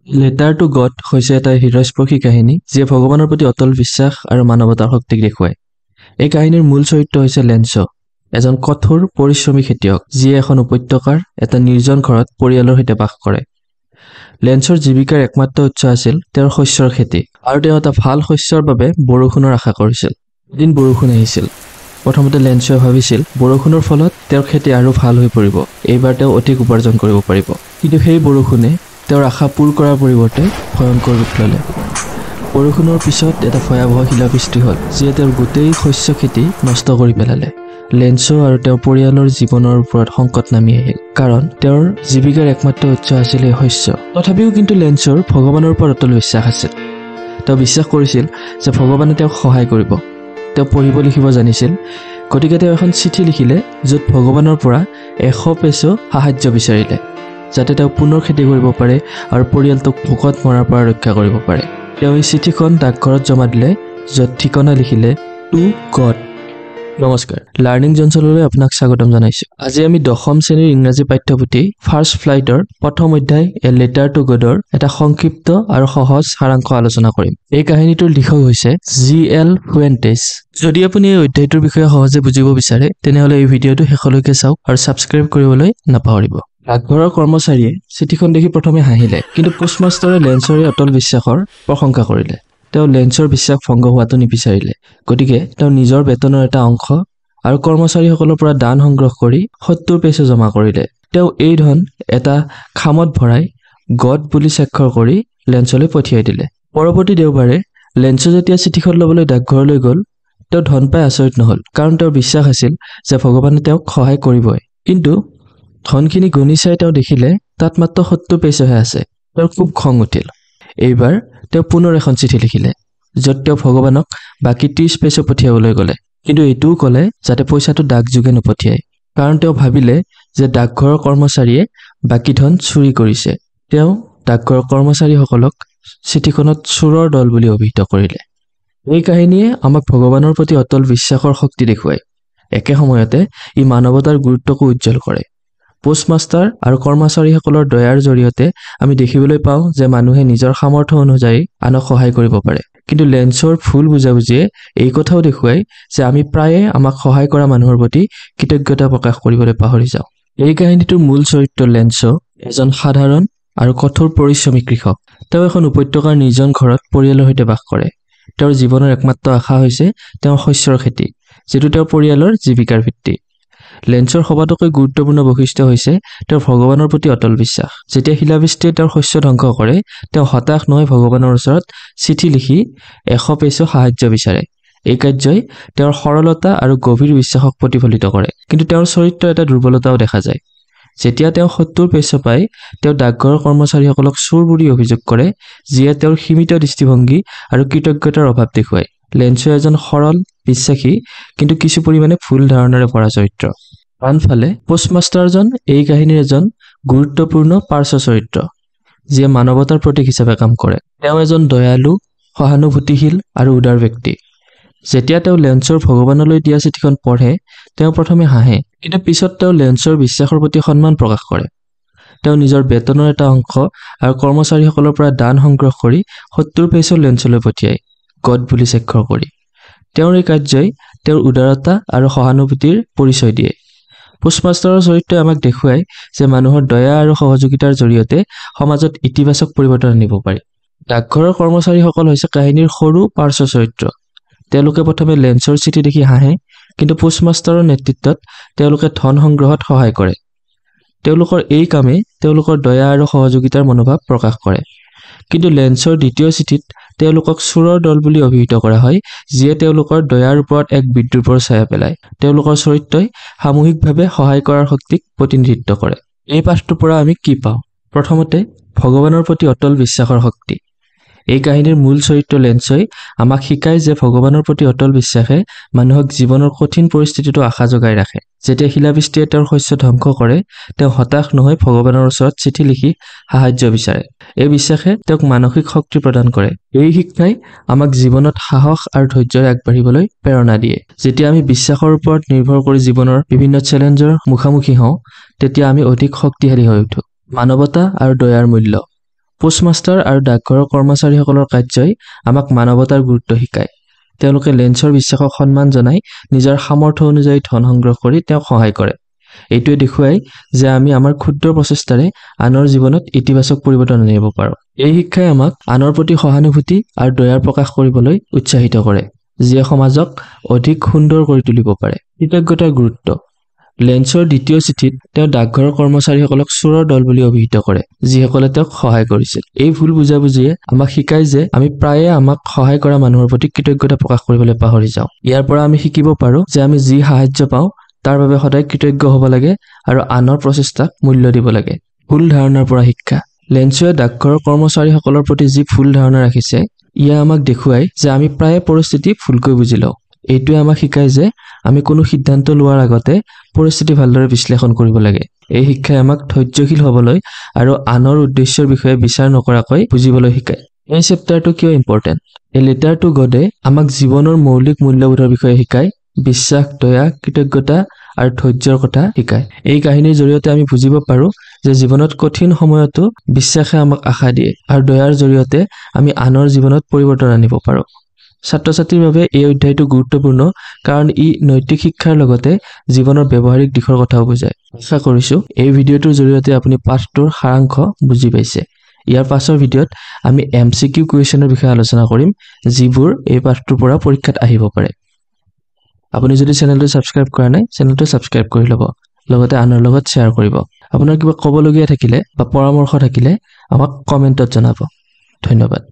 Letter to god হৈছে এটা হৃদয়স্পৰ্শী কাহিনী যিয়ে ভগৱানৰ প্ৰতি অটল বিশ্বাস আৰু মানৱতাৰ শক্তিক দেখুৱায়। এই কাহিনীৰ মূল চৰিত্ৰ হৈছে লেঞ্চ, এজন কঠোৰ পৰিশ্ৰমী খেতিয়ক যিয়ে এখন উপত্যকাৰ এটা নিৰ্জন ঘৰত পৰিয়ালৰ সৈতে বাস কৰে। লেঞ্চৰ জীৱিকাৰ একমাত্ৰ উৎস আছিল তেওঁৰ শস্যৰ খেতি, আৰু তেওঁ এটা ভাল শস্যৰ বাবে বৰষুণৰ আশা কৰিছিল। এদিন বৰষুণ আহিছিল। প্ৰথমতে লেঞ্চে ভাবিছিল বৰষুণৰ ফলত তেওঁৰ খেতি আৰু ভাল হৈ পৰিব, এইবাৰ তেওঁ অধিক উপাৰ্জন কৰিব পাৰিব। কিন্তু সেই বৰষুণে তেওঁৰ আশা পূৰ কৰাৰ পৰিৱৰ্তে ভয়ংকৰ ৰূপ ল'লে। বৰষুণৰ পিছত এটা ভয়াৱহ শিলাবৃষ্টি হ'ল, যিয়ে তেওঁৰ গোটেই শস্য খেতি নষ্ট কৰি পেলালে। লেঞ্চ আৰু তেওঁৰ পৰিয়ালৰ জীৱনৰ ওপৰত সংকট নামি আহিল, কাৰণ তেওঁৰ জীৱিকাৰ একমাত্ৰ উৎস আছিল এই শস্য। তথাপিও কিন্তু লেঞ্চৰ ভগৱানৰ ওপৰত অটল বিশ্বাস আছিল। তেওঁ বিশ্বাস কৰিছিল যে ভগৱানে তেওঁক সহায় কৰিব। তেওঁ পঢ়িব লিখিব জানিছিল, গতিকে তেওঁ এখন চিঠি লিখিলে য'ত ভগৱানৰ পৰা 100 পেছো সাহায্য বিচাৰিলে, যাতে তেওঁ পুনৰ খেতি কৰিব পাৰে আৰু পৰিয়ালটোক ভোকত মৰাৰ পৰা ৰক্ষা কৰিব পাৰে। তেওঁ এই চিঠিখন ডাকঘৰত জমা দিলে, য'ত ঠিকনা লিখিলে টু গড। নমস্কাৰ, লাৰ্ণিং জনচনলৈ আপোনাক স্বাগতম জনাইছোঁ। আজি আমি 10ম শ্ৰেণীৰ ইংৰাজী পাঠ্যপুথি ফাৰ্ষ্ট ফ্লাইটৰ প্ৰথম অধ্যায় এ লেটাৰ টু গডৰ এটা সংক্ষিপ্ত আৰু সহজ সাৰাংশ আলোচনা কৰিম। এই কাহিনীটোৰ লিখক হৈছে G.L. ফুৱেণ্টেছ। যদি আপুনি এই অধ্যায়টোৰ বিষয়ে সহজে বুজিব বিচাৰে, তেনেহ'লে এই ভিডিঅ'টো শেষলৈকে চাওক আৰু ছাবস্ক্ৰাইব কৰিবলৈ নাপাহৰিব। ডাকঘৰৰ কৰ্মচাৰীয়ে চিঠিখন দেখি প্ৰথমে হাঁহিলে, কিন্তু পোষ্টমাষ্টাৰে লেঞ্চৰে অটল বিশ্বাসৰ প্ৰশংসা কৰিলে। তেওঁ লেঞ্চৰ বিশ্বাস ভংগ হোৱাটো নিবিচাৰিলে, গতিকে তেওঁ নিজৰ বেতনৰ এটা অংশ আৰু কৰ্মচাৰীসকলৰ পৰা দান সংগ্ৰহ কৰি 70 পেছো জমা কৰিলে। তেওঁ এই ধন এটা খামত ভৰাই গড বুলি স্বাক্ষৰ কৰি লেঞ্চলৈ পঠিয়াই দিলে। পৰৱৰ্তী দেওবাৰে লেঞ্চ যেতিয়া চিঠিখন ল'বলৈ ডাকঘৰলৈ গ'ল, তেওঁ ধন পাই আচৰিত নহ'ল, কাৰণ তেওঁৰ বিশ্বাস আছিল যে ভগৱানে তেওঁক সহায় কৰিবই। কিন্তু ধনখিনি গণি চাই তেওঁ দেখিলে তাত মাত্ৰ 70 পেছোহে আছে। তেওঁৰ খুব খং উঠিল। এইবাৰ তেওঁ পুনৰ এখন চিঠি লিখিলে, য'ত তেওঁ ভগৱানক বাকী 30 পেছো পঠিয়াবলৈ ক'লে, কিন্তু এইটোও ক'লে যাতে পইচাটো ডাকযোগে নপঠিয়ায়, কাৰণ তেওঁ ভাবিলে যে ডাকঘৰৰ কৰ্মচাৰীয়ে বাকী ধন চুৰি কৰিছে। তেওঁ ডাকঘৰৰ কৰ্মচাৰীসকলক চিঠিখনত চোৰৰ দল বুলি অভিহিত কৰিলে। এই কাহিনীয়ে আমাক ভগৱানৰ প্ৰতি অটল বিশ্বাসৰ শক্তি দেখুৱায়। একে সময়তে ই মানৱতাৰ গুৰুত্বকো উজ্জ্বল কৰে। পোষ্টমাষ্টাৰ আৰু কৰ্মচাৰীসকলৰ দয়াৰ জৰিয়তে আমি দেখিবলৈ পাওঁ যে মানুহে নিজৰ সামৰ্থ্য অনুযায়ী আনক সহায় কৰিব পাৰে। কিন্তু লেঞ্চৰ ভুল বুজাবুজিয়ে এই কথাও দেখুৱায় যে আমি প্ৰায়ে আমাক সহায় কৰা মানুহৰ প্ৰতি কৃতজ্ঞতা প্ৰকাশ কৰিবলৈ পাহৰি যাওঁ। এই কাহিনীটোৰ মূল চৰিত্ৰ লেঞ্চ এজন সাধাৰণ আৰু কঠোৰ পৰিশ্ৰমী কৃষক। তেওঁ এখন উপত্যকাৰ নিৰ্জন ঘৰত পৰিয়ালৰ সৈতে বাস কৰে। তেওঁৰ জীৱনৰ একমাত্ৰ আশা হৈছে তেওঁৰ শস্যৰ খেতি, যিটো তেওঁৰ পৰিয়ালৰ জীৱিকাৰ ভিত্তি। লেঞ্চৰ সবাতোকৈ গুৰুত্বপূৰ্ণ বৈশিষ্ট্য হৈছে তেওঁৰ ভগৱানৰ প্ৰতি অটল বিশ্বাস। যেতিয়া শিলাবৃষ্টিয়ে তেওঁৰ শস্য ধ্বংস কৰে, তেওঁ হতাশ নহয় ভগৱানৰ ওচৰত চিঠি লিখি 100 পেছো সাহায্য বিচাৰে। এই কাৰ্যই তেওঁৰ সৰলতা আৰু গভীৰ বিশ্বাসক প্ৰতিফলিত কৰে। কিন্তু তেওঁৰ চৰিত্ৰৰ এটা দুৰ্বলতাও দেখা যায়। যেতিয়া তেওঁ 70 পেছো পায়, তেওঁ ডাকঘৰৰ কৰ্মচাৰীসকলক চোৰ বুলি অভিযোগ কৰে, যিয়ে তেওঁৰ সীমিত দৃষ্টিভংগী আৰু কৃতজ্ঞতাৰ অভাৱ দেখুৱায়। লেঞ্চ এজন সৰল, বিশ্বাসী, কিন্তু কিছু পৰিমাণে ভুল ধাৰণাৰে ভৰা চৰিত্ৰ। আনফালে পোষ্টমাষ্টাৰজন এই কাহিনীৰ এজন গুৰুত্বপূৰ্ণ পাৰ্শ্ব চৰিত্ৰ, যিয়ে মানৱতাৰ প্ৰতীক হিচাপে কাম কৰে। তেওঁ এজন দয়ালু, সহানুভূতিশীল আৰু উদাৰ ব্যক্তি। যেতিয়া তেওঁ লেঞ্চৰ ভগৱানলৈ দিয়া চিঠিখন পঢ়ে, তেওঁ প্ৰথমে হাঁহে, কিন্তু পিছত তেওঁ লেঞ্চৰ বিশ্বাসৰ প্ৰতি সন্মান প্ৰকাশ কৰে। তেওঁ নিজৰ বেতনৰ এটা অংশ আৰু কৰ্মচাৰীসকলৰ পৰা দান সংগ্ৰহ কৰি 70 পেছো লেঞ্চলৈ পঠিয়ায়, গড বুলি স্বাক্ষৰ কৰি। তেওঁৰ এই কাৰ্যই তেওঁৰ উদাৰতা আৰু সহানুভূতিৰ পৰিচয় দিয়ে। পোষ্টমাষ্টাৰৰ চৰিত্ৰই আমাক দেখুৱায় যে মানুহৰ দয়া আৰু সহযোগিতাৰ জৰিয়তে সমাজত ইতিবাচক পৰিৱৰ্তন আনিব পাৰি। ডাকঘৰৰ কৰ্মচাৰীসকল হৈছে কাহিনীৰ সৰু পাৰ্শ্ব চৰিত্ৰ। তেওঁলোকে প্ৰথমে লেঞ্চৰ চিঠি দেখি হাঁহে, কিন্তু পোষ্টমাষ্টাৰৰ নেতৃত্বত তেওঁলোকে ধন সংগ্ৰহত সহায় কৰে। তেওঁলোকৰ এই কামে তেওঁলোকৰ দয়া আৰু সহযোগিতাৰ মনোভাৱ প্ৰকাশ কৰে। কিন্তু লেঞ্চৰ দ্বিতীয় চিঠিত তেওঁলোকক চোৰৰ দল বুলি অভিহিত কৰা হয়, যিয়ে তেওঁলোকৰ দয়াৰ ওপৰত এক বিদ্ৰূপৰ ছায়া পেলায়। তেওঁলোকৰ চৰিত্ৰই সামূহিকভাৱে সহায় কৰাৰ শক্তিক প্ৰতিনিধিত্ব কৰে। এই পাঠটোৰ পৰা আমি কি পাওঁ? প্ৰথমতে, ভগৱানৰ প্ৰতি অটল বিশ্বাসৰ শক্তি। এই কাহিনীৰ মূল চৰিত্ৰ লেঞ্চই আমাক শিকায় যে ভগৱানৰ প্ৰতি অটল বিশ্বাসে মানুহক জীৱনৰ কঠিন পৰিস্থিতিতো আশা জগাই ৰাখে। যেতিয়া শিলাবৃষ্টিয়ে তেওঁৰ শস্য ধ্বংস কৰে, তেওঁ হতাশ নহয় ভগৱানৰ ওচৰত চিঠি লিখি সাহায্য বিচাৰে। এই বিশ্বাসে তেওঁক মানসিক শক্তি প্ৰদান কৰে। এই শিক্ষাই আমাক জীৱনত সাহস আৰু ধৈৰ্যৰে আগবাঢ়িবলৈ প্ৰেৰণা দিয়ে। যেতিয়া আমি বিশ্বাসৰ ওপৰত নিৰ্ভৰ কৰি জীৱনৰ বিভিন্ন চেলেঞ্জৰ মুখামুখি হওঁ, তেতিয়া আমি অধিক শক্তিশালী হৈ উঠো। মানৱতা আৰু দয়াৰ মূল্য। পোষ্টমাষ্টাৰ আৰু ডাকঘৰৰ কৰ্মচাৰীসকলৰ কাৰ্যই আমাক মানৱতাৰ গুৰুত্ব শিকায়। তেওঁলোকে লেন্সৰ বিশ্বাসক সন্মান জনাই নিজৰ সামৰ্থ্য অনুযায়ী ধন সংগ্ৰহ কৰি তেওঁক সহায় কৰে। এইটোৱে দেখুৱাই যে আমি আমাৰ ক্ষুদ্ৰ প্ৰচেষ্টাৰে আনৰ জীৱনত ইতিবাচক পৰিৱৰ্তন আনিব পাৰোঁ। এই শিক্ষাই আমাক আনৰ প্ৰতি সহানুভূতি আৰু দয়াৰ প্ৰকাশ কৰিবলৈ উৎসাহিত কৰে, যিয়ে সমাজক অধিক সুন্দৰ কৰি তুলিব পাৰে। কৃতজ্ঞতাৰ গুৰুত্ব। লেন্সৰ দ্বিতীয় চিঠিত তেওঁ ডাকঘৰৰ কৰ্মচাৰীসকলক চোৰৰ দল বুলি অভিহিত কৰে, যিসকলে তেওঁক সহায় কৰিছিল। এই ভুল বুজাবুজিয়ে আমাক শিকায় যে আমি প্ৰায়ে আমাক সহায় কৰা মানুহৰ প্ৰতি কৃতজ্ঞতা প্ৰকাশ কৰিবলৈ পাহৰি যাওঁ। ইয়াৰ পৰা আমি শিকিব পাৰোঁ যে আমি যি সাহায্য পাওঁ তাৰ বাবে সদায় কৃতজ্ঞ হ'ব লাগে আৰু আনৰ প্ৰচেষ্টাক মূল্য দিব লাগে। ভুল ধাৰণাৰ পৰা শিক্ষা। লেন্সয়ে ডাকঘৰৰ কৰ্মচাৰীসকলৰ প্ৰতি যি ভুল ধাৰণা ৰাখিছে, ইয়ে আমাক দেখুৱায় যে আমি প্ৰায়ে পৰিস্থিতি ভুলকৈ বুজি লওঁ। এইটোৱে আমাক শিকায় যে আমি কোনো সিদ্ধান্ত লোৱাৰ আগতে পৰিস্থিতি ভালদৰে বিশ্লেষণ কৰিব লাগে। এই শিক্ষাই আমাক ধৈৰ্যশীল হ'বলৈ আৰু আনৰ উদ্দেশ্যৰ বিষয়ে বিচাৰ নকৰাকৈ বুজিবলৈ শিকায়। এই চেপ্টাৰটো কিয় ইম্পৰ্টেণ্ট? এই লেটাৰ টু গডে আমাক জীৱনৰ মৌলিক মূল্যবোধৰ বিষয়ে শিকায়, বিশ্বাস, দয়া, কৃতজ্ঞতা আৰু ধৈৰ্যৰ কথা শিকায়। এই কাহিনীৰ জৰিয়তে আমি বুজিব পাৰোঁ যে জীৱনত কঠিন সময়তো বিশ্বাসে আমাক আশা দিয়ে আৰু দয়াৰ জৰিয়তে আমি আনৰ জীৱনত পৰিৱৰ্তন আনিব পাৰোঁ। ছাত্ৰ-ছাত্ৰীৰ বাবে এই অধ্যায়টো গুৰুত্বপূৰ্ণ কাৰণ ই নৈতিক শিক্ষাৰ লগতে জীৱনৰ ব্যৱহাৰিক দিশৰ কথাও বুজায়। আশা কৰিছোঁ এই ভিডিঅ'টোৰ জৰিয়তে আপুনি পাঠটোৰ সাৰাংশ বুজি পাইছে। ইয়াৰ পাছৰ ভিডিঅ'ত আমি MCQ কুৱেশ্যনৰ বিষয়ে আলোচনা কৰিম, যিবোৰ এই পাঠটোৰ পৰা পৰীক্ষাত আহিব পাৰে। আপুনি যদি চেনেলটো ছাবস্ক্ৰাইব কৰা নাই, চেনেলটো ছাবস্ক্ৰাইব কৰি ল'ব, লগতে আনৰ লগত শ্বেয়াৰ কৰিব। আপোনাৰ কিবা ক'বলগীয়া থাকিলে বা পৰামৰ্শ থাকিলে আমাক কমেণ্টত জনাব। ধন্যবাদ।